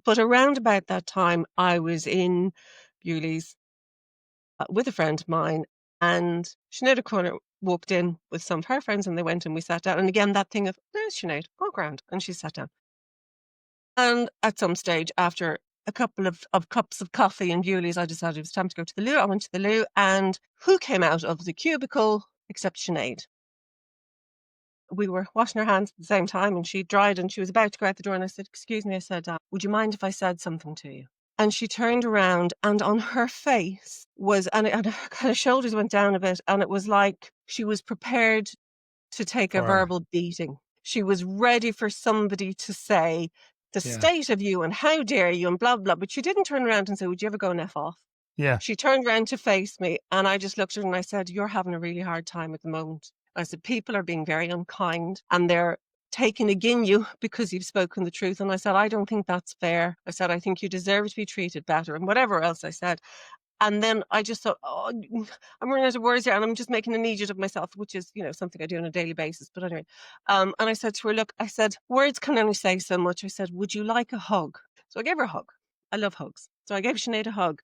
But around about that time, I was in Bewley's with a friend of mine, and Sinead O'Connor walked in with some of her friends, and they went and we sat down. And again, that thing of, there's Sinead, go grand. And she sat down. And at some stage, after a couple of cups of coffee in Bewley's, I decided it was time to go to the loo. I went to the loo, and who came out of the cubicle except Sinead? We were washing our hands at the same time, and she dried, and she was about to go out the door, and I said, excuse me, I said, would you mind if I said something to you? And she turned around, and on her face was, and her kind of shoulders went down a bit, and it was like she was prepared to take a verbal beating. She was ready for somebody to say the state of you and how dare you and blah, blah. But she didn't turn around and say, would you ever go and F off? Yeah. She turned around to face me, and I just looked at her and I said, you're having a really hard time at the moment. I said, people are being very unkind, and they're taking again you because you've spoken the truth. And I said, I don't think that's fair. I said, I think you deserve to be treated better, and whatever else I said. And then I just thought, oh, I'm running out of words here, and I'm just making an idiot of myself, which is, something I do on a daily basis. But anyway, and I said to her, look, I said, words can only say so much. I said, would you like a hug? So I gave her a hug. I love hugs. So I gave Sinead a hug.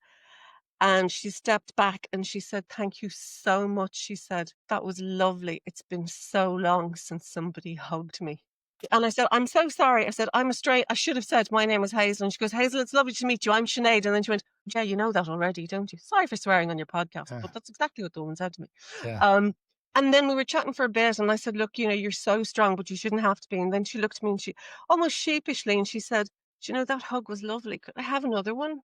And she stepped back and she said, thank you so much. She said, that was lovely. It's been so long since somebody hugged me. And I said, I'm so sorry. I said, I should have said my name was Hazel. And she goes, Hazel, it's lovely to meet you. I'm Sinead. And then she went, yeah, you know that already, don't you? Sorry for swearing on your podcast, but that's exactly what the woman said to me. Yeah. And then we were chatting for a bit, and I said, look, you're so strong, but you shouldn't have to be. And then she looked at me and she almost sheepishly, and she said, do you know, that hug was lovely. Could I have another one?